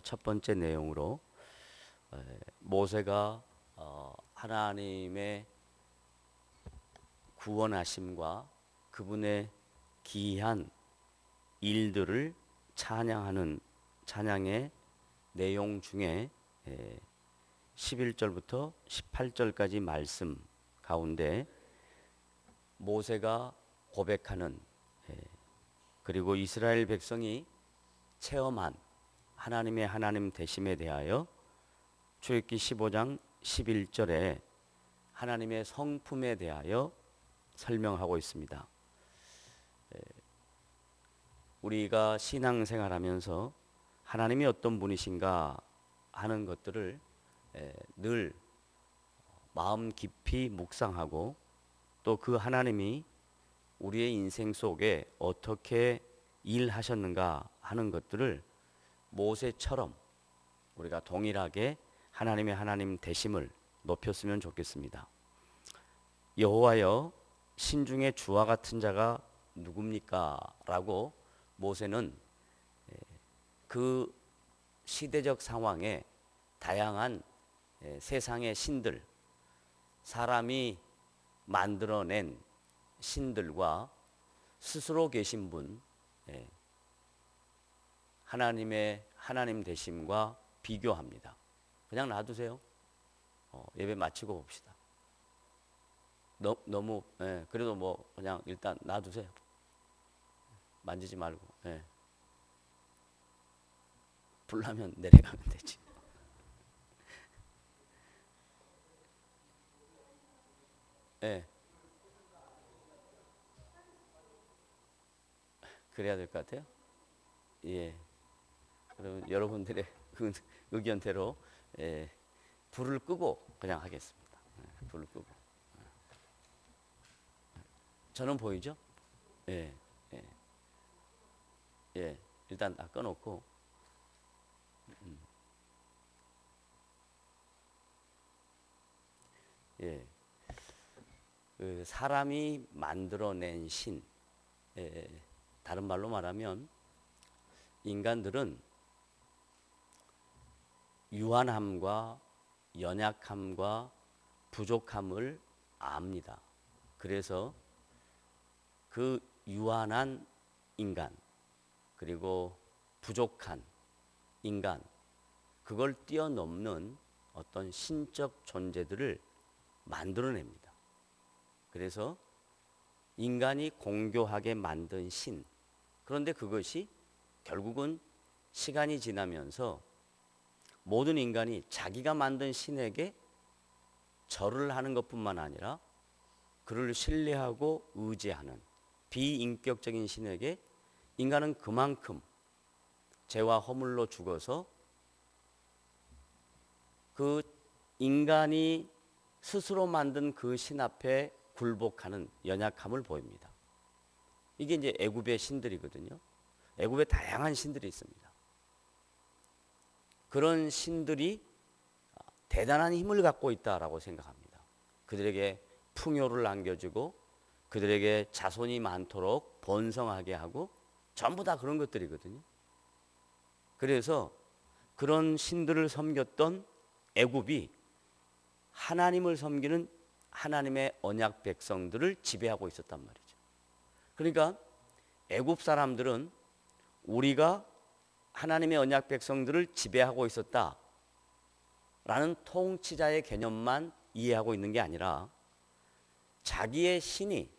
첫 번째 내용으로 모세가 하나님의 구원하심과 그분의 기이한 일들을 찬양하는 찬양의 내용 중에 11절부터 18절까지 말씀 가운데 모세가 고백하는 그리고 이스라엘 백성이 체험한 하나님의 하나님 되심에 대하여 출애굽기 15장 11절에 하나님의 성품에 대하여 설명하고 있습니다. 우리가 신앙생활하면서 하나님이 어떤 분이신가 하는 것들을 늘 마음 깊이 묵상하고 또 그 하나님이 우리의 인생 속에 어떻게 일하셨는가 하는 것들을 모세처럼 우리가 동일하게 하나님의 하나님 되심을 높였으면 좋겠습니다. 여호와여 신중에 주와 같은 자가 누굽니까? 라고 모세는 그 시대적 상황에 다양한 세상의 신들, 사람이 만들어낸 신들과 스스로 계신 분, 하나님의 하나님 되심과 비교합니다. 그냥 놔두세요. 예배 마치고 봅시다. 너무 그래도 뭐 그냥 일단 놔두세요. 만지지 말고. 불나면 내려가면 되지. 그래야 될 것 같아요. 그러면 여러분들의 그 의견대로 불을 끄고 그냥 하겠습니다. 불을 끄고. 저는 보이죠? 일단 다 꺼놓고. 그 사람이 만들어낸 신, 다른 말로 말하면 인간들은 유한함과 연약함과 부족함을 압니다. 그래서 그 유한한 인간 그리고 부족한 인간 그걸 뛰어넘는 어떤 신적 존재들을 만들어냅니다. 그래서 인간이 공교하게 만든 신, 그런데 그것이 결국은 시간이 지나면서 모든 인간이 자기가 만든 신에게 절을 하는 것뿐만 아니라 그를 신뢰하고 의지하는 비인격적인 신에게 인간은 그만큼 죄와 허물로 죽어서 그 인간이 스스로 만든 그 신 앞에 굴복하는 연약함을 보입니다. 이게 이제 애굽의 신들이거든요. 애굽에 다양한 신들이 있습니다. 그런 신들이 대단한 힘을 갖고 있다라고 생각합니다. 그들에게 풍요를 안겨주고 그들에게 자손이 많도록 번성하게 하고 전부 다 그런 것들이거든요. 그래서 그런 신들을 섬겼던 애굽이 하나님을 섬기는 하나님의 언약 백성들을 지배하고 있었단 말이죠. 그러니까 애굽 사람들은 우리가 하나님의 언약 백성들을 지배하고 있었다라는 통치자의 개념만 이해하고 있는 게 아니라 자기의 신이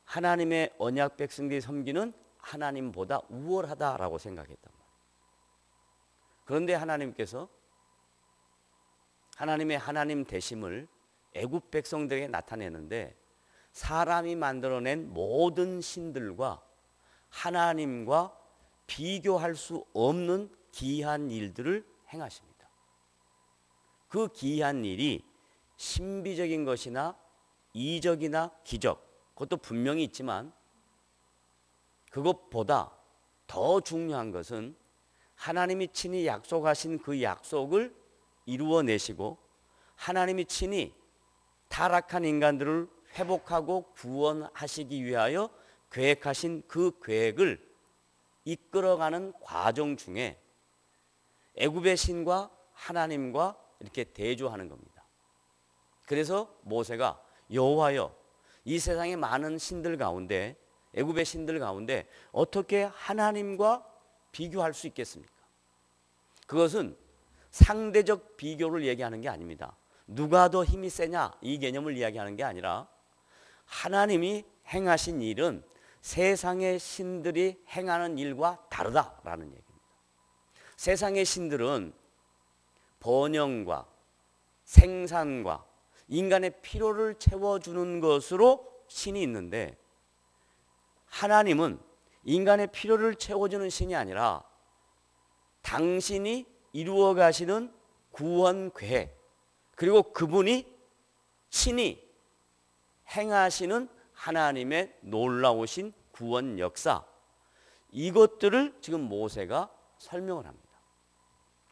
하나님의 언약 백성들이 섬기는 하나님보다 우월하다라고 생각했단 말이에요. 그런데 하나님께서 하나님의 하나님 되심을 애굽 백성들에게 나타내는데 사람이 만들어낸 모든 신들과 하나님과 비교할 수 없는 기이한 일들을 행하십니다. 그 기이한 일이 신비적인 것이나 이적이나 기적, 그것도 분명히 있지만 그것보다 더 중요한 것은 하나님이 친히 약속하신 그 약속을 이루어내시고 하나님이 친히 타락한 인간들을 회복하고 구원하시기 위하여 계획하신 그 계획을 이끌어가는 과정 중에 애굽의 신과 하나님과 이렇게 대조하는 겁니다. 그래서 모세가 여호와여, 이 세상의 많은 신들 가운데, 애굽의 신들 가운데 어떻게 하나님과 비교할 수 있겠습니까? 그것은 상대적 비교를 얘기하는 게 아닙니다. 누가 더 힘이 세냐 이 개념을 이야기하는 게 아니라 하나님이 행하신 일은 세상의 신들이 행하는 일과 다르다라는 얘기입니다. 세상의 신들은 번영과 생산과 인간의 필요를 채워주는 것으로 신이 있는데, 하나님은 인간의 필요를 채워주는 신이 아니라 당신이 이루어 가시는 구원 계획, 그리고 그분이 신이 행하시는 하나님의 놀라우신 구원 역사, 이것들을 지금 모세가 설명을 합니다.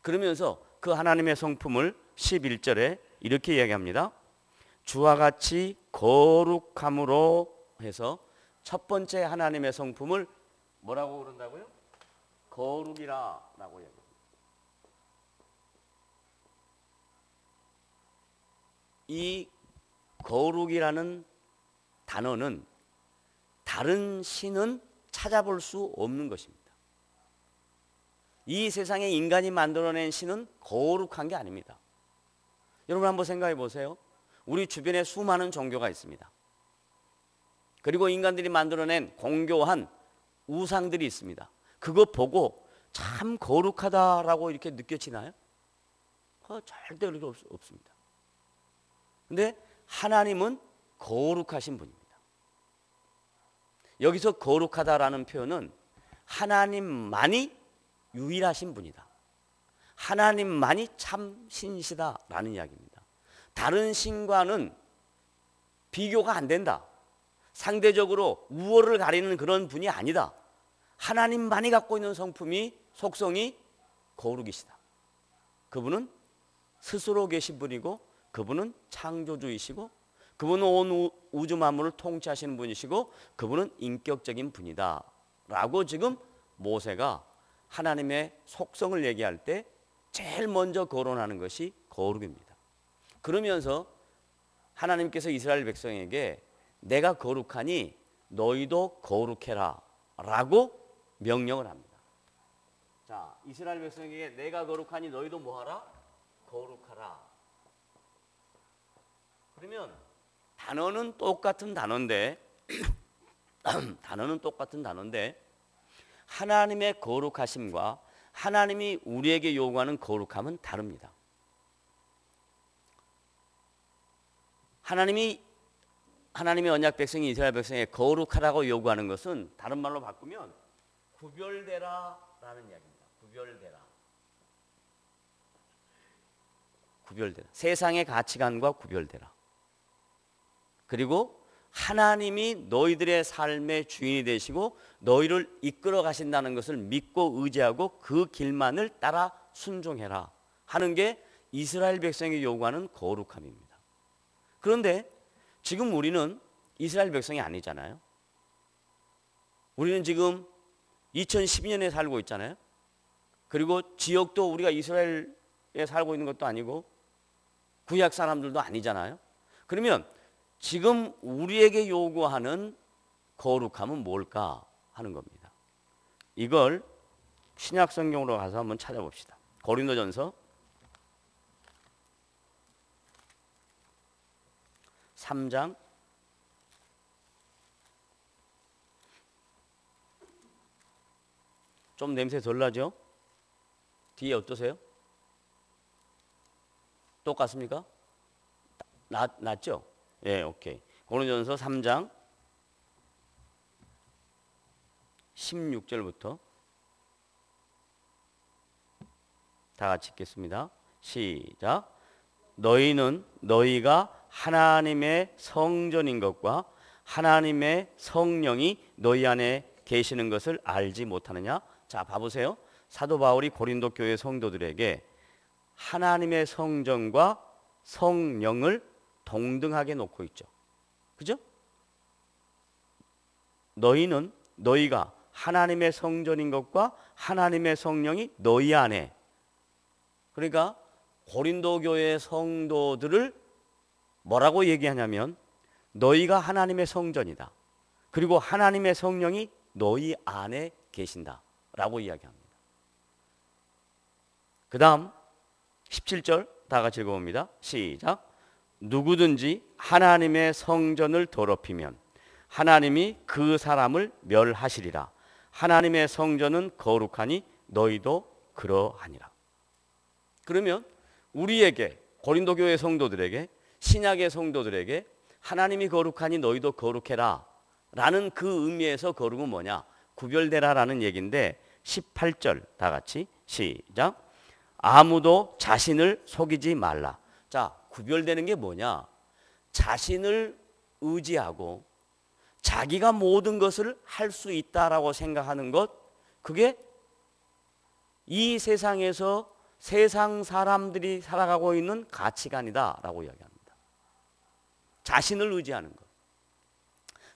그러면서 그 하나님의 성품을 11절에 이렇게 이야기합니다. 주와 같이 거룩함으로 해서 첫 번째 하나님의 성품을 뭐라고 그런다고요? 거룩이라 라고 얘기합니다. 이 거룩이라는 단어는 다른 신은 찾아볼 수 없는 것입니다. 이 세상에 인간이 만들어낸 신은 거룩한 게 아닙니다. 여러분 한번 생각해 보세요. 우리 주변에 수많은 종교가 있습니다. 그리고 인간들이 만들어낸 공교한 우상들이 있습니다. 그거 보고 참 거룩하다라고 이렇게 느껴지나요? 절대 그렇게 없습니다. 근데 하나님은 거룩하신 분입니다. 여기서 거룩하다라는 표현은 하나님만이 유일하신 분이다. 하나님만이 참 신이시다라는 이야기입니다. 다른 신과는 비교가 안 된다. 상대적으로 우월을 가리는 그런 분이 아니다. 하나님만이 갖고 있는 성품이, 속성이 거룩이시다. 그분은 스스로 계신 분이고, 그분은 창조주이시고, 그분은 온 우주 만물을 통치하시는 분이시고, 그분은 인격적인 분이다 라고 지금 모세가 하나님의 속성을 얘기할 때 제일 먼저 거론하는 것이 거룩입니다. 그러면서 하나님께서 이스라엘 백성에게 내가 거룩하니 너희도 거룩해라 라고 명령을 합니다. 자, 이스라엘 백성에게 내가 거룩하니 너희도 뭐하라? 거룩하라. 그러면 단어는 똑같은 단어인데 단어는 똑같은 단어인데 하나님의 거룩하심과 하나님이 우리에게 요구하는 거룩함은 다릅니다. 하나님의 언약 백성이 이스라엘 백성에게 거룩하라고 요구하는 것은 다른 말로 바꾸면 구별되라라는 이야기입니다. 구별되라. 세상의 가치관과 구별되라. 그리고 하나님이 너희들의 삶의 주인이 되시고 너희를 이끌어 가신다는 것을 믿고 의지하고 그 길만을 따라 순종해라 하는 게 이스라엘 백성이 요구하는 거룩함입니다. 그런데 지금 우리는 이스라엘 백성이 아니잖아요. 우리는 지금 2012년에 살고 있잖아요. 그리고 지역도 우리가 이스라엘에 살고 있는 것도 아니고 구약 사람들도 아니잖아요. 그러면 지금 우리에게 요구하는 거룩함은 뭘까 하는 겁니다. 이걸 신약 성경으로 가서 한번 찾아봅시다. 고린도전서 3장 '좀 냄새 덜 나죠? 뒤에 어떠세요? 똑같습니까? 낫죠? 예, 오케이. 고린도전서 3장 16절부터 다 같이 읽겠습니다. 시작. 너희는 너희가 하나님의 성전인 것과 하나님의 성령이 너희 안에 계시는 것을 알지 못하느냐? 자, 봐보세요. 사도 바울이 고린도 교회 성도들에게 하나님의 성전과 성령을 동등하게 놓고 있죠. 그죠? 너희가 하나님의 성전인 것과 하나님의 성령이 너희 안에. 그러니까 고린도 교회 성도들을 뭐라고 얘기하냐면 너희가 하나님의 성전이다. 그리고 하나님의 성령이 너희 안에 계신다 라고 이야기합니다. 그 다음 17절 다 같이 읽어봅니다. 시작. 누구든지 하나님의 성전을 더럽히면 하나님이 그 사람을 멸하시리라. 하나님의 성전은 거룩하니 너희도 그러하니라. 그러면 우리에게, 고린도 교회 성도들에게, 신약의 성도들에게 하나님이 거룩하니 너희도 거룩해라 라는 그 의미에서 거룩은 뭐냐? 구별되라 라는 얘기인데 18절 다 같이 시작. 아무도 자신을 속이지 말라. 자, 구별되는 게 뭐냐? 자신을 의지하고 자기가 모든 것을 할 수 있다라고 생각하는 것, 그게 이 세상에서 세상 사람들이 살아가고 있는 가치관이다라고 이야기합니다. 자신을 의지하는 것.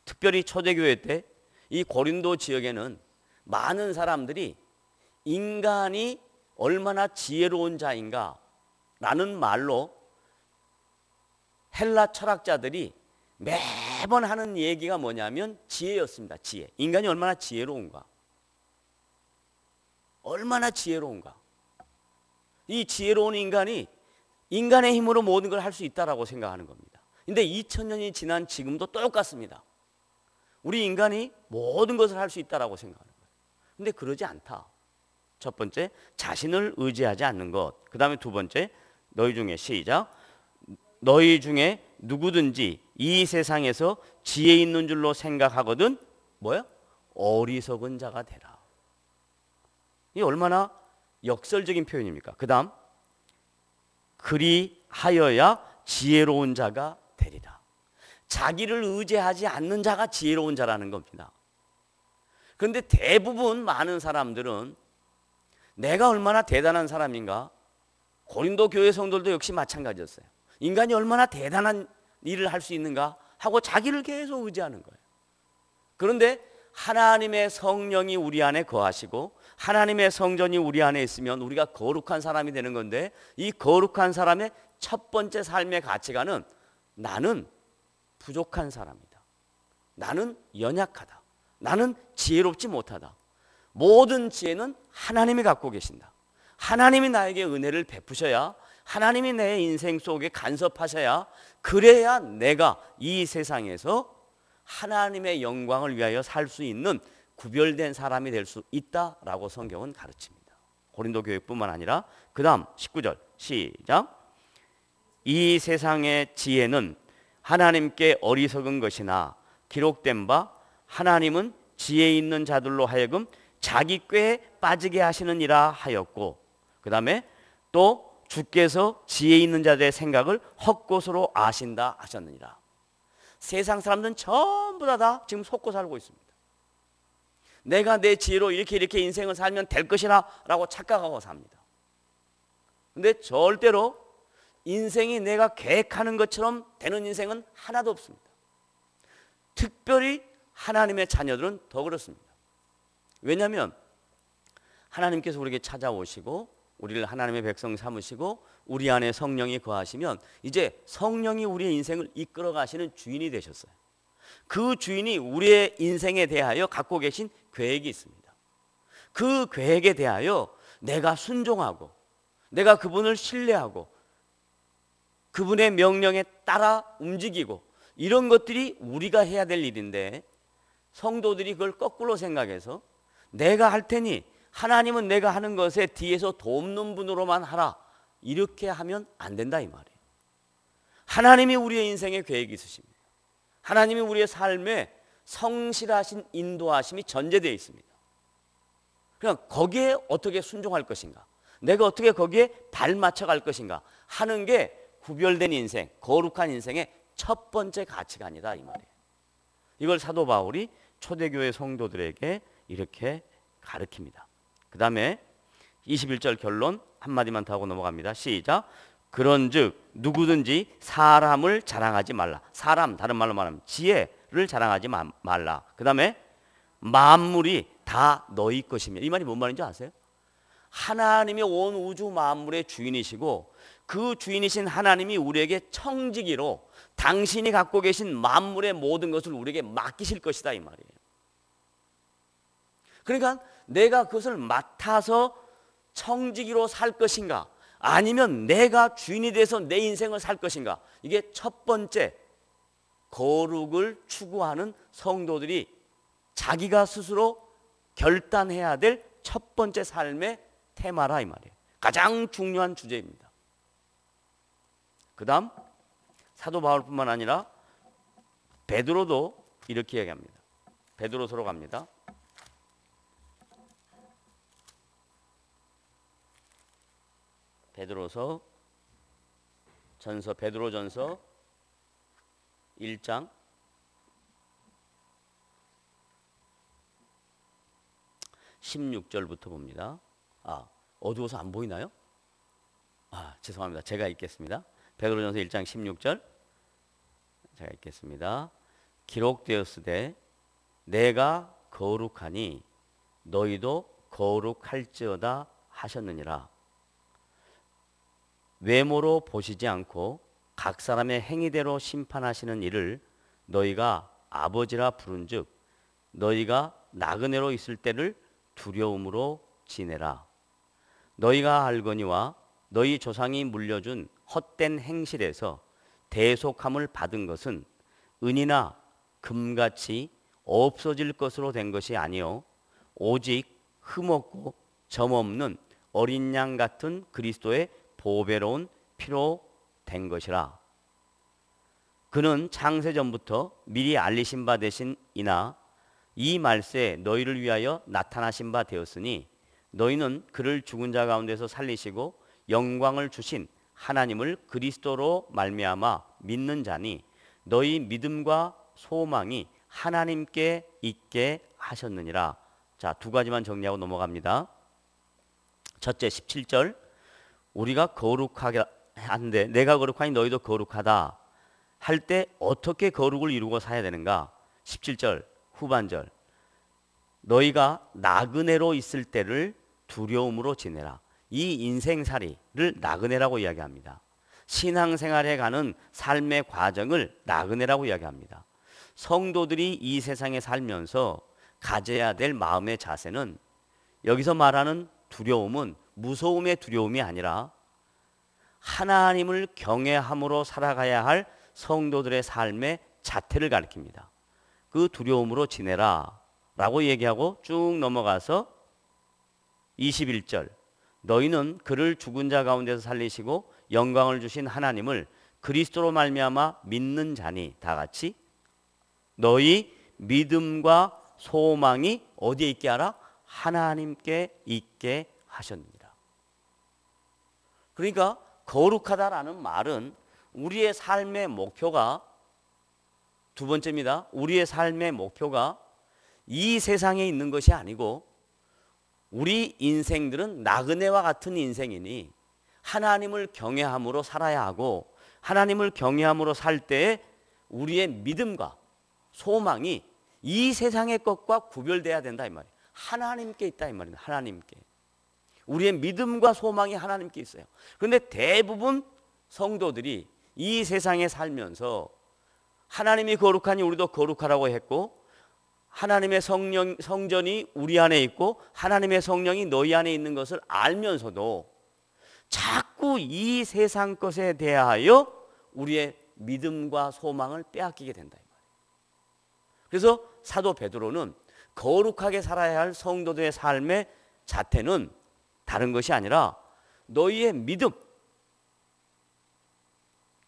특별히 초대교회 때 이 고린도 지역에는 많은 사람들이 인간이 얼마나 지혜로운 자인가 라는 말로 헬라 철학자들이 매번 하는 얘기가 뭐냐면 지혜였습니다. 지혜. 인간이 얼마나 지혜로운가. 얼마나 지혜로운가. 이 지혜로운 인간이 인간의 힘으로 모든 걸 할 수 있다라고 생각하는 겁니다. 근데 2000년이 지난 지금도 똑같습니다. 우리 인간이 모든 것을 할 수 있다라고 생각하는 거예요. 근데 그러지 않다. 첫 번째, 자신을 의지하지 않는 것. 그 다음에 두 번째, 너희 중에 시작. 너희 중에 누구든지 이 세상에서 지혜 있는 줄로 생각하거든 뭐야? 어리석은 자가 되라. 이 얼마나 역설적인 표현입니까? 그 다음, 그리하여야 지혜로운 자가 되리라. 자기를 의지하지 않는 자가 지혜로운 자라는 겁니다. 그런데 대부분 많은 사람들은 내가 얼마나 대단한 사람인가? 고린도 교회 성도들도 역시 마찬가지였어요. 인간이 얼마나 대단한 일을 할 수 있는가 하고 자기를 계속 의지하는 거예요. 그런데 하나님의 성령이 우리 안에 거하시고 하나님의 성전이 우리 안에 있으면 우리가 거룩한 사람이 되는 건데, 이 거룩한 사람의 첫 번째 삶의 가치관은 나는 부족한 사람이다. 나는 연약하다. 나는 지혜롭지 못하다. 모든 지혜는 하나님이 갖고 계신다. 하나님이 나에게 은혜를 베푸셔야, 하나님이 내 인생 속에 간섭하셔야, 그래야 내가 이 세상에서 하나님의 영광을 위하여 살 수 있는 구별된 사람이 될 수 있다라고 성경은 가르칩니다. 고린도 교회뿐만 아니라. 그 다음 19절 시작. 이 세상의 지혜는 하나님께 어리석은 것이나 기록된 바 하나님은 지혜 있는 자들로 하여금 자기 꾀에 빠지게 하시느니라 하였고, 그 다음에 또 주께서 지혜 있는 자들의 생각을 헛것으로 아신다 하셨느니라. 세상 사람들은 전부 다 지금 속고 살고 있습니다. 내가 내 지혜로 이렇게 인생을 살면 될 것이라 라고 착각하고 삽니다. 근데 절대로 인생이 내가 계획하는 것처럼 되는 인생은 하나도 없습니다. 특별히 하나님의 자녀들은 더 그렇습니다. 왜냐하면 하나님께서 우리에게 찾아오시고 우리를 하나님의 백성 삼으시고 우리 안에 성령이 거하시면 이제 성령이 우리의 인생을 이끌어 가시는 주인이 되셨어요. 그 주인이 우리의 인생에 대하여 갖고 계신 계획이 있습니다. 그 계획에 대하여 내가 순종하고 내가 그분을 신뢰하고 그분의 명령에 따라 움직이고, 이런 것들이 우리가 해야 될 일인데 성도들이 그걸 거꾸로 생각해서 내가 할 테니 하나님은 내가 하는 것에 뒤에서 돕는 분으로만 하라, 이렇게 하면 안 된다 이 말이에요. 하나님이 우리의 인생에 계획이 있으십니다. 하나님이 우리의 삶에 성실하신 인도하심이 전제되어 있습니다. 그냥 거기에 어떻게 순종할 것인가, 내가 어떻게 거기에 발맞춰 갈 것인가 하는 게 구별된 인생, 거룩한 인생의 첫 번째 가치관이다 이 말이에요. 이걸 사도 바울이 초대교회 성도들에게 이렇게 가르칩니다. 그 다음에 21절 결론 한마디만 더 하고 넘어갑니다. 시작. 그런즉 누구든지 사람을 자랑하지 말라. 사람, 다른 말로 말하면 지혜를 자랑하지 말라. 그 다음에 만물이 다 너희 것이며. 이 말이 뭔 말인지 아세요? 하나님이 온 우주 만물의 주인이시고 그 주인이신 하나님이 우리에게 청지기로 당신이 갖고 계신 만물의 모든 것을 우리에게 맡기실 것이다 이 말이에요. 그러니까 내가 그것을 맡아서 청지기로 살 것인가 아니면 내가 주인이 돼서 내 인생을 살 것인가, 이게 첫 번째 거룩을 추구하는 성도들이 자기가 스스로 결단해야 될 첫 번째 삶의 테마라 이 말이에요. 가장 중요한 주제입니다. 그 다음 사도 바울뿐만 아니라 베드로도 이렇게 얘기합니다. 베드로서로 갑니다. 베드로전서 1장 16절부터 봅니다. 어두워서 안 보이나요? 죄송합니다. 제가 읽겠습니다. 베드로전서 1장 16절 제가 읽겠습니다. 기록되었으되 내가 거룩하니 너희도 거룩할지어다 하셨느니라. 외모로 보시지 않고 각 사람의 행위대로 심판하시는 이를 너희가 아버지라 부른즉 너희가 나그네로 있을 때를 두려움으로 지내라. 너희가 알거니와 너희 조상이 물려준 헛된 행실에서 대속함을 받은 것은 은이나 금같이 없어질 것으로 된 것이 아니요 오직 흠없고 점없는 어린 양 같은 그리스도의 보배로운 피로 된 것이라. 그는 창세전부터 미리 알리신 바 되신 이나 이 말세에 너희를 위하여 나타나신 바 되었으니 너희는 그를 죽은 자 가운데서 살리시고 영광을 주신 하나님을 그리스도로 말미암아 믿는 자니 너희 믿음과 소망이 하나님께 있게 하셨느니라. 자, 두 가지만 정리하고 넘어갑니다. 첫째 17절 우리가 거룩하게 한데 내가 거룩하니 너희도 거룩하다 할 때 어떻게 거룩을 이루고 살아야 되는가? 17절 후반절 너희가 나그네로 있을 때를 두려움으로 지내라. 이 인생살이를 나그네라고 이야기합니다. 신앙생활에 가는 삶의 과정을 나그네라고 이야기합니다. 성도들이 이 세상에 살면서 가져야 될 마음의 자세는 여기서 말하는 두려움은 무서움의 두려움이 아니라 하나님을 경외함으로 살아가야 할 성도들의 삶의 자태를 가리킵니다. 그 두려움으로 지내라 라고 얘기하고 쭉 넘어가서 21절 너희는 그를 죽은 자 가운데서 살리시고 영광을 주신 하나님을 그리스도로 말미암아 믿는 자니 다 같이 너희 믿음과 소망이 어디에 있게 하라? 하나님께 있게 하셨느니라. 그러니까 거룩하다라는 말은 우리의 삶의 목표가 두 번째입니다. 우리의 삶의 목표가 이 세상에 있는 것이 아니고 우리 인생들은 나그네와 같은 인생이니 하나님을 경외함으로 살아야 하고 하나님을 경외함으로 살 때에 우리의 믿음과 소망이 이 세상의 것과 구별돼야 된다 이 말이에요. 하나님께 있다 이 말입니다. 하나님께. 우리의 믿음과 소망이 하나님께 있어요. 그런데 대부분 성도들이 이 세상에 살면서 하나님이 거룩하니 우리도 거룩하라고 했고 하나님의 성전이 우리 안에 있고 하나님의 성령이 너희 안에 있는 것을 알면서도 자꾸 이 세상 것에 대하여 우리의 믿음과 소망을 빼앗기게 된다 이 말이에요. 그래서 사도 베드로는 거룩하게 살아야 할 성도들의 삶의 자태는 다른 것이 아니라 너희의 믿음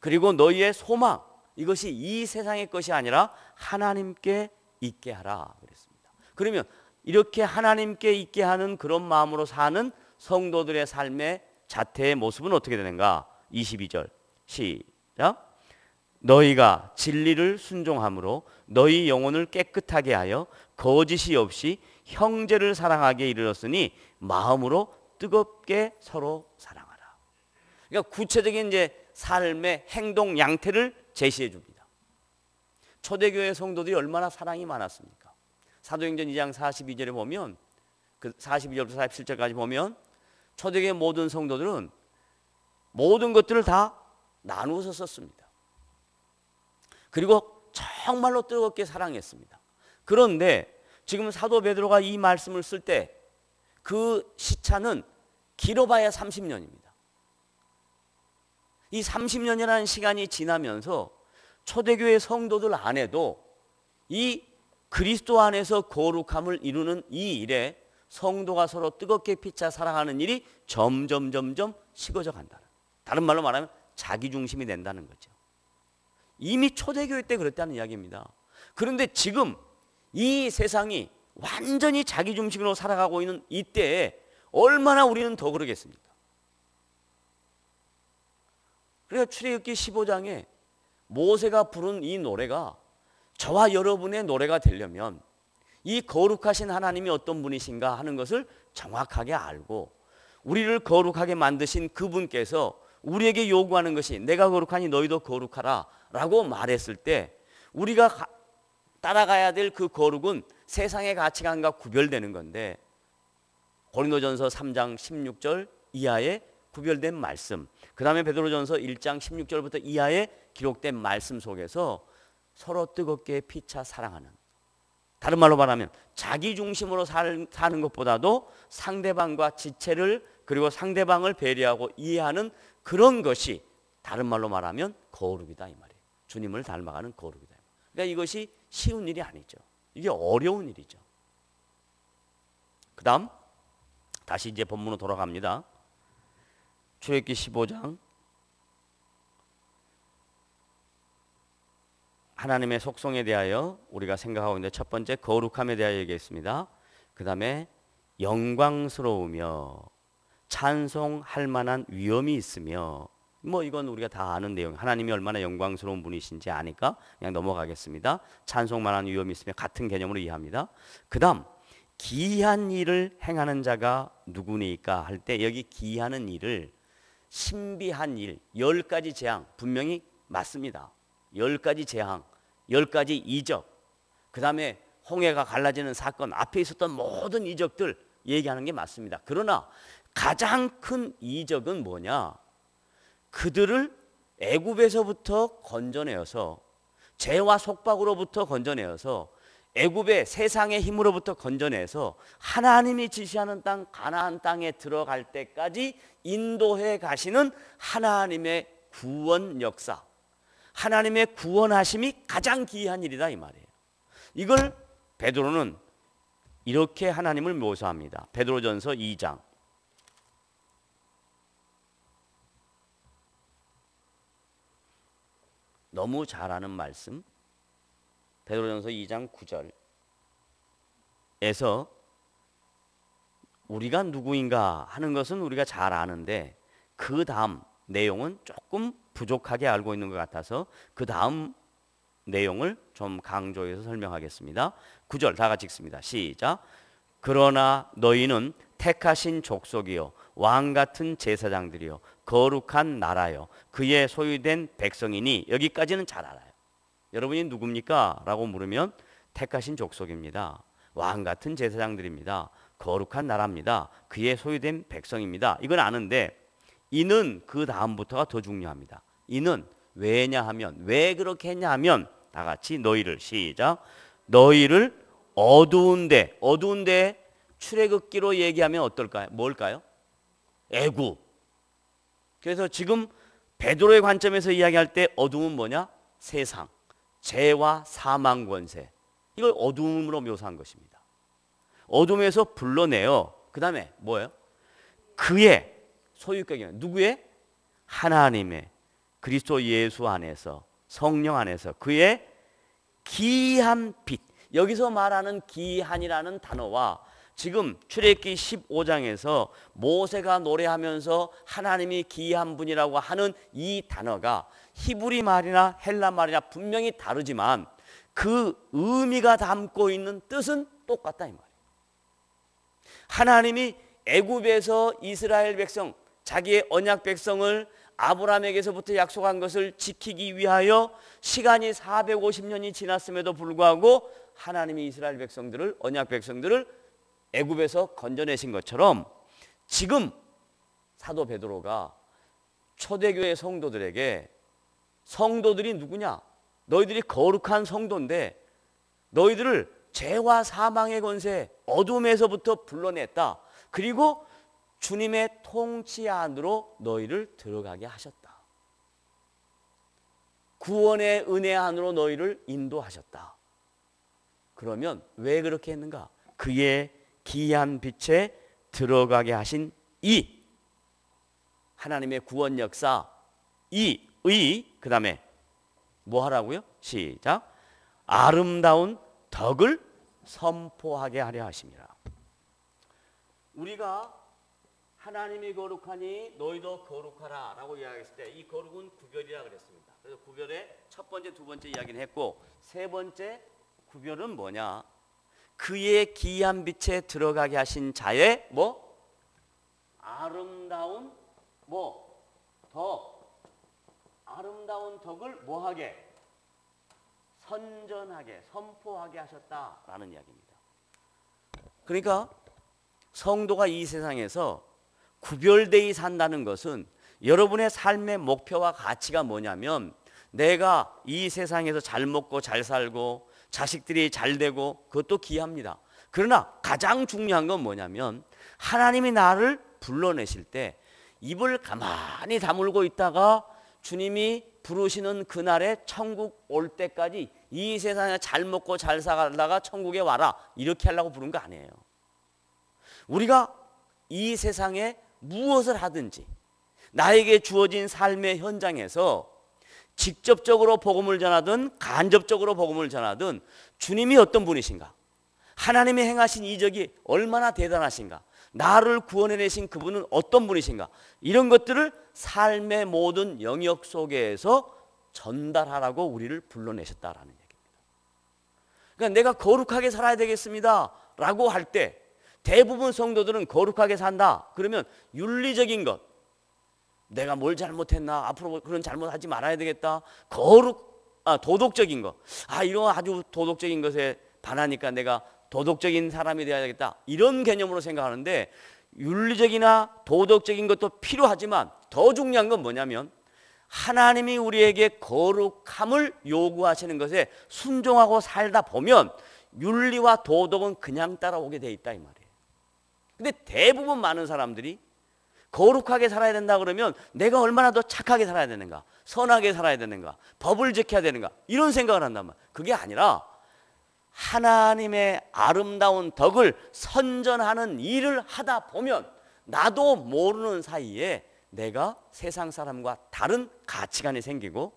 그리고 너희의 소망 이것이 이 세상의 것이 아니라 하나님께 있게 하라 그랬습니다. 그러면 이렇게 하나님께 있게 하는 그런 마음으로 사는 성도들의 삶의 자태의 모습은 어떻게 되는가? 22절 시작. 너희가 진리를 순종함으로 너희 영혼을 깨끗하게 하여 거짓이 없이 형제를 사랑하게 이르렀으니 마음으로 뜨겁게 서로 사랑하라. 그러니까 구체적인 이제 삶의 행동 양태를 제시해 줍니다. 초대교회 성도들이 얼마나 사랑이 많았습니까? 사도행전 2장 42절에 보면 그 42절부터 47절까지 보면 초대교회 모든 성도들은 모든 것들을 다 나누어서 썼습니다. 그리고 정말로 뜨겁게 사랑했습니다. 그런데 지금 사도 베드로가 이 말씀을 쓸 때 그 시차는 길어봐야 30년입니다. 이 30년이라는 시간이 지나면서 초대교회 성도들 안에도 이 그리스도 안에서 거룩함을 이루는 이 일에 성도가 서로 뜨겁게 피차 사랑하는 일이 점점 식어져 간다. 다른 말로 말하면 자기중심이 된다는 거죠. 이미 초대교회 때 그랬다는 이야기입니다. 그런데 지금 이 세상이 완전히 자기중심으로 살아가고 있는 이때에 얼마나 우리는 더 그러겠습니까? 그러니까 출애굽기 15장에 모세가 부른 이 노래가 저와 여러분의 노래가 되려면 이 거룩하신 하나님이 어떤 분이신가 하는 것을 정확하게 알고 우리를 거룩하게 만드신 그분께서 우리에게 요구하는 것이 내가 거룩하니 너희도 거룩하라 라고 말했을 때 우리가 따라가야 될 그 거룩은 세상의 가치관과 구별되는 건데 고린도전서 3장 16절 이하에 구별된 말씀, 그 다음에 베드로전서 1장 16절부터 이하에 기록된 말씀 속에서 서로 뜨겁게 피차 사랑하는, 다른 말로 말하면 자기 중심으로 사는 것보다도 상대방과 지체를 그리고 상대방을 배려하고 이해하는 그런 것이 다른 말로 말하면 거룩이다 이 말이에요. 주님을 닮아가는 거룩이다. 그러니까 이것이 쉬운 일이 아니죠. 이게 어려운 일이죠. 그 다음 다시 이제 본문으로 돌아갑니다. 출애굽기 15장 하나님의 속성에 대하여 우리가 생각하고 있는데 첫 번째 거룩함에 대하여 얘기했습니다. 그 다음에 영광스러우며 찬송할 만한 위엄이 있으며, 뭐 이건 우리가 다 아는 내용, 하나님이 얼마나 영광스러운 분이신지 아니까 그냥 넘어가겠습니다. 찬송만한 위엄이 있으며 같은 개념으로 이해합니다. 그 다음 기이한 일을 행하는 자가 누구니까 할 때 여기 기이하는 일을 신비한 일 10가지 재앙 분명히 맞습니다. 10가지 재앙 10가지 이적, 그 다음에 홍해가 갈라지는 사건, 앞에 있었던 모든 이적들 얘기하는 게 맞습니다. 그러나 가장 큰 이적은 뭐냐, 그들을 애굽에서부터 건져내어서 죄와 속박으로부터 건져내어서 애굽의 세상의 힘으로부터 건져내서 하나님이 지시하는 땅 가나안 땅에 들어갈 때까지 인도해 가시는 하나님의 구원 역사, 하나님의 구원하심이 가장 기이한 일이다 이 말이에요. 이걸 베드로는 이렇게 하나님을 묘사합니다. 베드로전서 2장 너무 잘 아는 말씀, 베드로전서 2장 9절에서 우리가 누구인가 하는 것은 우리가 잘 아는데 그 다음 내용은 조금 부족하게 알고 있는 것 같아서 그 다음 내용을 좀 강조해서 설명하겠습니다. 9절 다 같이 읽습니다. 시작. 그러나 너희는 택하신 족속이요 왕같은 제사장들이요 거룩한 나라요 그의 소유된 백성이니, 여기까지는 잘 알아요. 여러분이 누굽니까? 라고 물으면 택하신 족속입니다. 왕같은 제사장들입니다. 거룩한 나라입니다. 그의 소유된 백성입니다. 이건 아는데 이는 그 다음부터가 더 중요합니다. 이는 왜냐 하면, 왜 그렇게 했냐 하면 다 같이 너희를, 시작, 너희를 어두운데, 어두운데 출애굽기로 얘기하면 어떨까요? 뭘까요? 애굽. 그래서 지금 베드로의 관점에서 이야기할 때 어두움은 뭐냐? 세상, 죄와 사망 권세, 이걸 어두움으로 묘사한 것입니다. 어둠에서 불러내어 그 다음에 뭐예요? 그의 소유격이 누구의? 하나님의 그리스도 예수 안에서, 성령 안에서 그의 기이한 빛. 여기서 말하는 기이한이라는 단어와 지금 출애굽기 15장에서 모세가 노래하면서 하나님이 기이한 분이라고 하는 이 단어가 히브리 말이나 헬라 말이나 분명히 다르지만 그 의미가 담고 있는 뜻은 똑같다 이 말이에요. 하나님이 애굽에서 이스라엘 백성, 자기의 언약 백성을 아브라함에게서부터 약속한 것을 지키기 위하여 시간이 450년이 지났음에도 불구하고 하나님이 이스라엘 백성들을, 언약 백성들을 애굽에서 건져내신 것처럼 지금 사도 베드로가 초대교회 성도들에게, 성도들이 누구냐? 너희들이 거룩한 성도인데 너희들을 죄와 사망의 권세, 어둠에서부터 불러냈다. 그리고 주님의 통치 안으로 너희를 들어가게 하셨다. 구원의 은혜 안으로 너희를 인도하셨다. 그러면 왜 그렇게 했는가? 그의 기이한 빛에 들어가게 하신 이 하나님의 구원 역사, 그 다음에 뭐 하라고요? 시작. 아름다운 덕을 선포하게 하려 하심이라. 우리가 하나님이 거룩하니 너희도 거룩하라 라고 이야기했을 때 이 거룩은 구별이라 그랬습니다. 그래서 구별의 첫 번째, 두 번째 이야기는 했고, 세 번째 구별은 뭐냐? 그의 기이한 빛에 들어가게 하신 자의 뭐? 아름다운 뭐? 아름다운 덕을 뭐하게? 선전하게, 선포하게 하셨다라는 이야기입니다. 그러니까 성도가 이 세상에서 구별되이 산다는 것은 여러분의 삶의 목표와 가치가 뭐냐면, 내가 이 세상에서 잘 먹고 잘 살고 자식들이 잘 되고, 그것도 귀합니다. 그러나 가장 중요한 건 뭐냐면, 하나님이 나를 불러내실 때 입을 가만히 다물고 있다가 주님이 부르시는 그날에 천국 올 때까지 이 세상에 잘 먹고 잘 살다가 천국에 와라, 이렇게 하려고 부른 거 아니에요. 우리가 이 세상에 무엇을 하든지 나에게 주어진 삶의 현장에서 직접적으로 복음을 전하든 간접적으로 복음을 전하든 주님이 어떤 분이신가, 하나님이 행하신 이적이 얼마나 대단하신가, 나를 구원해내신 그분은 어떤 분이신가, 이런 것들을 삶의 모든 영역 속에서 전달하라고 우리를 불러내셨다라는 얘기입니다. 그러니까 내가 거룩하게 살아야 되겠습니다 라고 할 때 대부분 성도들은 거룩하게 산다 그러면 윤리적인 것, 내가 뭘 잘못했나, 앞으로 그런 잘못하지 말아야 되겠다, 도덕적인 것, 이런 아주 도덕적인 것에 반하니까 내가 도덕적인 사람이 되어야 되겠다, 이런 개념으로 생각하는데, 윤리적이나 도덕적인 것도 필요하지만 더 중요한 건 뭐냐면, 하나님이 우리에게 거룩함을 요구하시는 것에 순종하고 살다 보면 윤리와 도덕은 그냥 따라오게 돼 있다 이 말이에요. 근데 대부분 많은 사람들이 거룩하게 살아야 된다 그러면 내가 얼마나 더 착하게 살아야 되는가, 선하게 살아야 되는가, 법을 지켜야 되는가, 이런 생각을 한단 말이에요. 그게 아니라 하나님의 아름다운 덕을 선전하는 일을 하다 보면 나도 모르는 사이에 내가 세상 사람과 다른 가치관이 생기고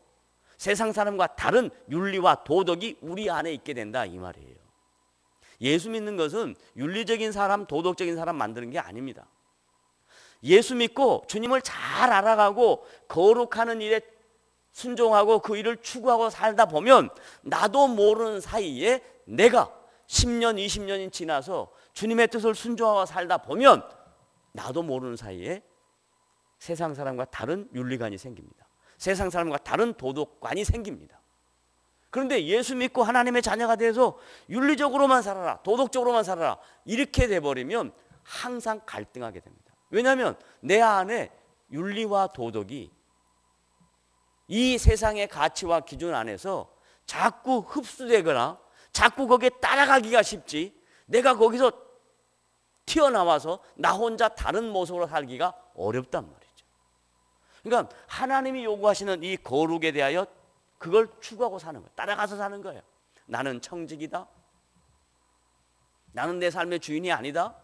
세상 사람과 다른 윤리와 도덕이 우리 안에 있게 된다 이 말이에요. 예수 믿는 것은 윤리적인 사람, 도덕적인 사람 만드는 게 아닙니다. 예수 믿고 주님을 잘 알아가고 거룩하는 일에 순종하고 그 일을 추구하고 살다 보면 나도 모르는 사이에 내가 10년, 20년이 지나서 주님의 뜻을 순종하고 살다 보면 나도 모르는 사이에 세상 사람과 다른 윤리관이 생깁니다. 세상 사람과 다른 도덕관이 생깁니다. 그런데 예수 믿고 하나님의 자녀가 돼서 윤리적으로만 살아라, 도덕적으로만 살아라, 이렇게 돼버리면 항상 갈등하게 됩니다. 왜냐하면 내 안에 윤리와 도덕이 이 세상의 가치와 기준 안에서 자꾸 흡수되거나 자꾸 거기에 따라가기가 쉽지, 내가 거기서 튀어나와서 나 혼자 다른 모습으로 살기가 어렵단 말이죠. 그러니까 하나님이 요구하시는 이 거룩에 대하여 그걸 추구하고 사는 거예요. 따라가서 사는 거예요. 나는 청직이다, 나는 내 삶의 주인이 아니다.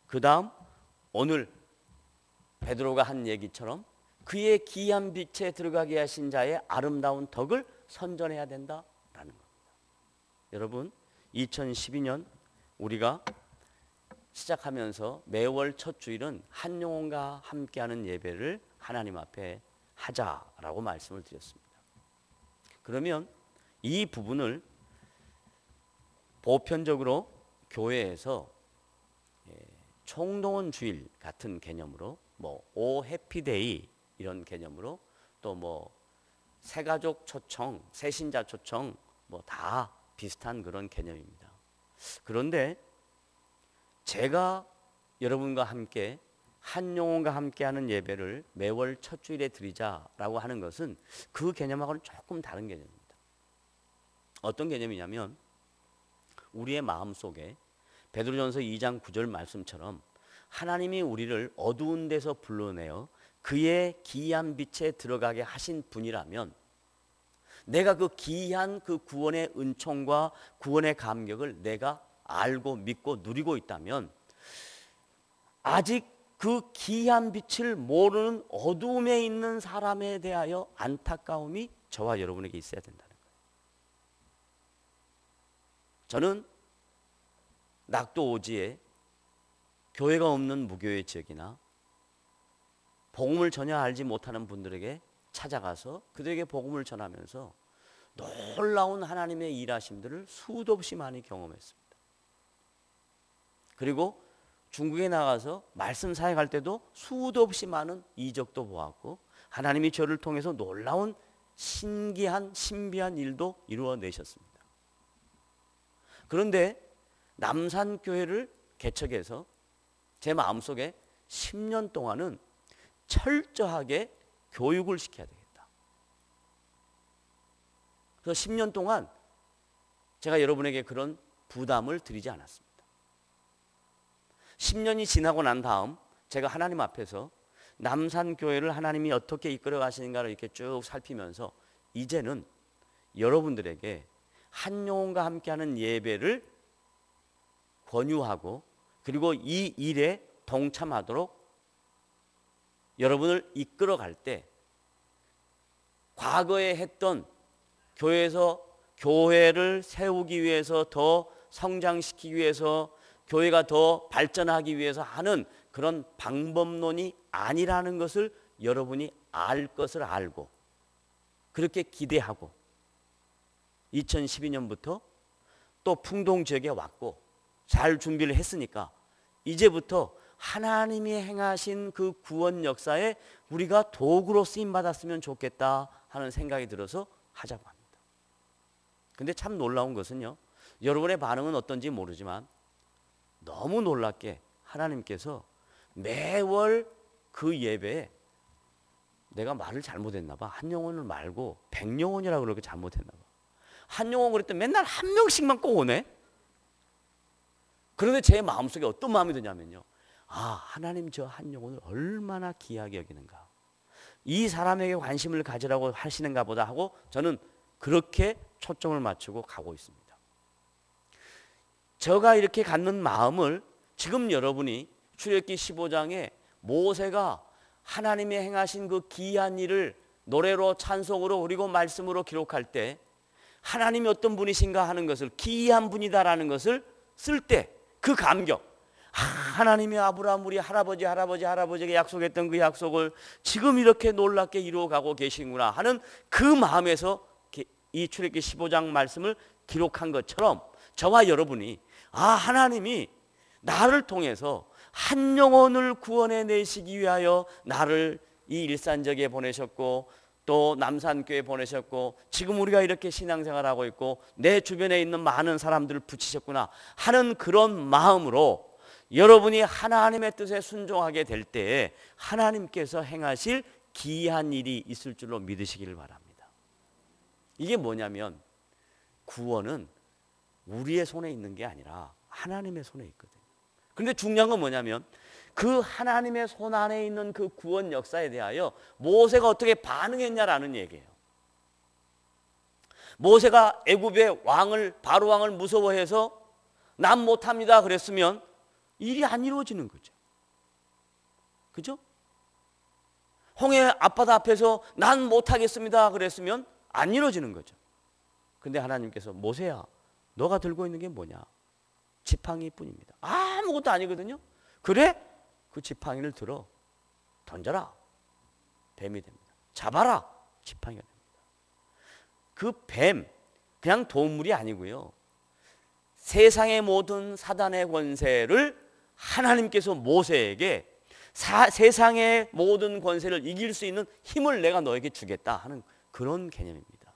그 다음 오늘 베드로가 한 얘기처럼 그의 기이한 빛에 들어가게 하신 자의 아름다운 덕을 선전해야 된다라는 겁니다. 여러분, 2012년 우리가 시작하면서 매월 첫 주일은 한 영혼과 함께하는 예배를 하나님 앞에 하자라고 말씀을 드렸습니다. 그러면 이 부분을 보편적으로 교회에서 송동원 주일 같은 개념으로 오 해피데이 이런 개념으로 또 새가족 초청, 새신자 초청 다 비슷한 그런 개념입니다. 그런데 제가 여러분과 함께 한영혼과 함께하는 예배를 매월 첫 주일에 드리자라고 하는 것은 그 개념하고는 조금 다른 개념입니다. 어떤 개념이냐면 우리의 마음속에 베드로전서 2장 9절 말씀처럼 하나님이 우리를 어두운 데서 불러내어 그의 기이한 빛에 들어가게 하신 분이라면 내가 그 기이한 그 구원의 은총과 구원의 감격을 내가 알고 믿고 누리고 있다면 아직 그 기이한 빛을 모르는 어두움에 있는 사람에 대하여 안타까움이 저와 여러분에게 있어야 된다는 거예요. 저는 낙도 오지에 교회가 없는 무교회 지역이나 복음을 전혀 알지 못하는 분들에게 찾아가서 그들에게 복음을 전하면서 놀라운 하나님의 일하심들을 수도 없이 많이 경험했습니다. 그리고 중국에 나가서 말씀 사역할 때도 수도 없이 많은 이적도 보았고 하나님이 저를 통해서 놀라운 신기한 신비한 일도 이루어내셨습니다. 그런데 남산교회를 개척해서 제 마음속에 10년 동안은 철저하게 교육을 시켜야 되겠다. 그래서 10년 동안 제가 여러분에게 그런 부담을 드리지 않았습니다. 10년이 지나고 난 다음 제가 하나님 앞에서 남산교회를 하나님이 어떻게 이끌어 가시는가를 이렇게 쭉 살피면서 이제는 여러분들에게 한영혼과 함께하는 예배를 권유하고 그리고 이 일에 동참하도록 여러분을 이끌어 갈 때 과거에 했던 교회에서 교회를 세우기 위해서 더 성장시키기 위해서 교회가 더 발전하기 위해서 하는 그런 방법론이 아니라는 것을 여러분이 알 것을 알고 그렇게 기대하고 2012년부터 또 풍동 지역에 왔고 잘 준비를 했으니까 이제부터 하나님이 행하신 그 구원 역사에 우리가 도구로 쓰임받았으면 좋겠다 하는 생각이 들어서 하자고 합니다. 근데 참 놀라운 것은요, 여러분의 반응은 어떤지 모르지만 너무 놀랍게 하나님께서 매월 그 예배에 내가 말을 잘못했나 봐. 한 영혼을 말고 100영혼이라고 그렇게 잘못했나 봐. 한 영혼 그랬더니 맨날 한 명씩만 꼭 오네. 그런데 제 마음속에 어떤 마음이 드냐면요, 하나님 저 한 영혼을 얼마나 귀하게 여기는가, 이 사람에게 관심을 가지라고 하시는가 보다 하고 저는 그렇게 초점을 맞추고 가고 있습니다. 제가 이렇게 갖는 마음을 지금 여러분이 출애굽기 15장에 모세가 하나님의 행하신 그 기이한 일을 노래로 찬송으로 그리고 말씀으로 기록할 때 하나님이 어떤 분이신가 하는 것을, 기이한 분이다라는 것을 쓸 때 그 감격, 하나님이 아브라함 우리 할아버지에게 약속했던 그 약속을 지금 이렇게 놀랍게 이루어가고 계시구나 하는 그 마음에서 이 출애굽기 15장 말씀을 기록한 것처럼 저와 여러분이 하나님이 나를 통해서 한 영혼을 구원해 내시기 위하여 나를 이 일산적에 보내셨고 또 남산교에 보내셨고 지금 우리가 이렇게 신앙생활하고 있고 내 주변에 있는 많은 사람들을 붙이셨구나 하는 그런 마음으로 여러분이 하나님의 뜻에 순종하게 될 때에 하나님께서 행하실 기이한 일이 있을 줄로 믿으시기를 바랍니다. 이게 뭐냐면 구원은 우리의 손에 있는 게 아니라 하나님의 손에 있거든요. 그런데 중요한 건 뭐냐면 그 하나님의 손 안에 있는 그 구원 역사에 대하여 모세가 어떻게 반응했냐라는 얘기예요. 모세가 애굽의 바로 왕을 무서워해서 난 못합니다 그랬으면 일이 안 이루어지는 거죠. 그죠? 홍해 앞바다 앞에서 난 못하겠습니다 그랬으면 안 이루어지는 거죠. 근데 하나님께서 모세야, 너가 들고 있는 게 뭐냐? 지팡이 뿐입니다. 아무것도 아니거든요. 그래? 그 지팡이를 들어 던져라. 뱀이 됩니다. 잡아라. 지팡이가 됩니다. 그 뱀, 그냥 동물이 아니고요, 세상의 모든 사단의 권세를 하나님께서 모세에게 세상의 모든 권세를 이길 수 있는 힘을 내가 너에게 주겠다 하는 그런 개념입니다.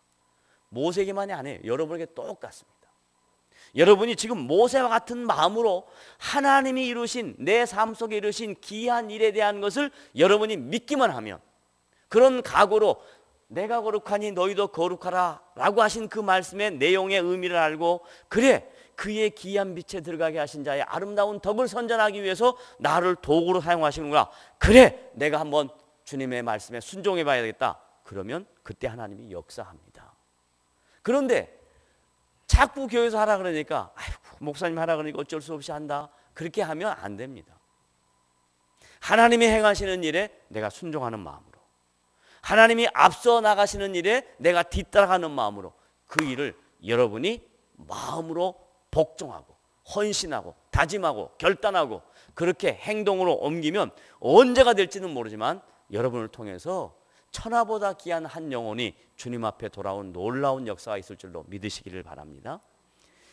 모세에게만이 아니에요. 여러분에게 똑같습니다. 여러분이 지금 모세와 같은 마음으로 하나님이 이루신 내 삶 속에 이루신 귀한 일에 대한 것을 여러분이 믿기만 하면, 그런 각오로 내가 거룩하니 너희도 거룩하라 라고 하신 그 말씀의 내용의 의미를 알고, 그래 그의 귀한 빛에 들어가게 하신 자의 아름다운 덕을 선전하기 위해서 나를 도구로 사용하시는구나, 그래 내가 한번 주님의 말씀에 순종해 봐야 되겠다, 그러면 그때 하나님이 역사합니다. 그런데 자꾸 교회에서 하라 그러니까 아이고 목사님 하라 그러니까 어쩔 수 없이 한다, 그렇게 하면 안 됩니다. 하나님이 행하시는 일에 내가 순종하는 마음으로, 하나님이 앞서 나가시는 일에 내가 뒤따라가는 마음으로 그 일을 여러분이 마음으로 복종하고 헌신하고 다짐하고 결단하고 그렇게 행동으로 옮기면 언제가 될지는 모르지만 여러분을 통해서 천하보다 귀한 한 영혼이 주님 앞에 돌아온 놀라운 역사가 있을 줄로 믿으시기를 바랍니다.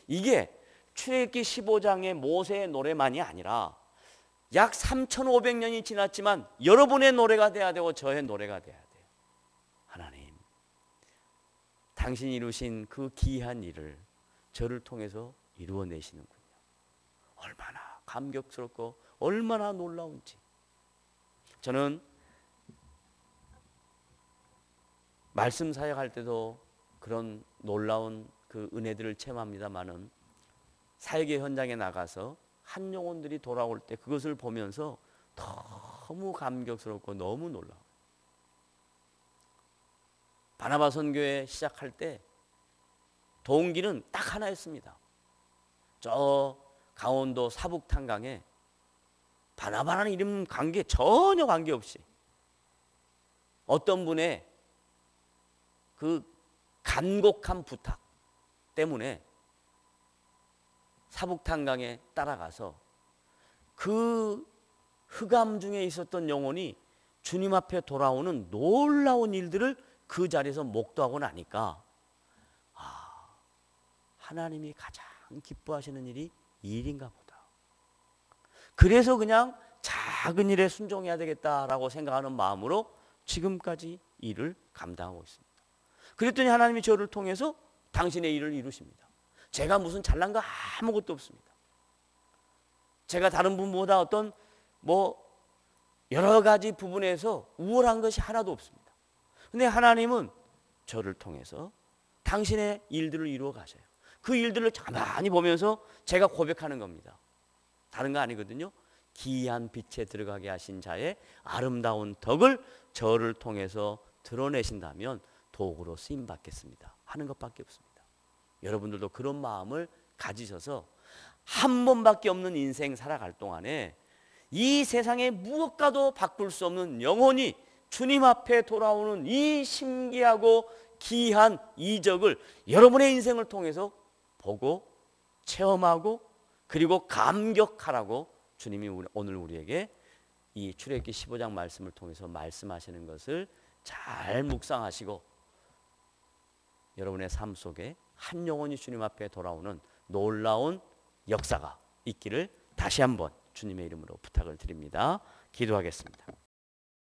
이게 출애굽기 15장의 모세의 노래만이 아니라 약 3,500년이 지났지만 여러분의 노래가 돼야 되고 저의 노래가 돼야 돼요. 하나님, 당신이 이루신 그 귀한 일을 저를 통해서 이루어내시는군요. 얼마나 감격스럽고 얼마나 놀라운지. 저는 말씀 사역할 때도 그런 놀라운 그 은혜들을 체험합니다마는 사역의 현장에 나가서 한 영혼들이 돌아올 때 그것을 보면서 너무 감격스럽고 너무 놀라워요. 바나바 선교회 시작할 때 동기는 딱 하나였습니다. 저 강원도 사북탄강에 바나바라는 이름 관계 전혀 관계없이 어떤 분의 그 간곡한 부탁 때문에 사북탄강에 따라가서 그 흑암 중에 있었던 영혼이 주님 앞에 돌아오는 놀라운 일들을 그 자리에서 목도하고 나니까 하나님이 가장 기뻐하시는 일이 이 일인가 보다. 그래서 그냥 작은 일에 순종해야 되겠다라고 생각하는 마음으로 지금까지 일을 감당하고 있습니다. 그랬더니 하나님이 저를 통해서 당신의 일을 이루십니다. 제가 무슨 잘난 거 아무것도 없습니다. 제가 다른 분보다 어떤 여러 가지 부분에서 우월한 것이 하나도 없습니다. 근데 하나님은 저를 통해서 당신의 일들을 이루어 가셔요. 그 일들을 가만히 보면서 제가 고백하는 겁니다. 다른 거 아니거든요. 기이한 빛에 들어가게 하신 자의 아름다운 덕을 저를 통해서 드러내신다면 도구로 쓰임 받겠습니다 하는 것밖에 없습니다. 여러분들도 그런 마음을 가지셔서 한 번밖에 없는 인생 살아갈 동안에 이 세상에 무엇과도 바꿀 수 없는 영혼이 주님 앞에 돌아오는 이 신기하고 귀한 이적을 여러분의 인생을 통해서 보고 체험하고 그리고 감격하라고 주님이 오늘 우리에게 이 출애굽기 15장 말씀을 통해서 말씀하시는 것을 잘 묵상하시고 여러분의 삶 속에 한 영혼이 주님 앞에 돌아오는 놀라운 역사가 있기를 다시 한번 주님의 이름으로 부탁을 드립니다. 기도하겠습니다.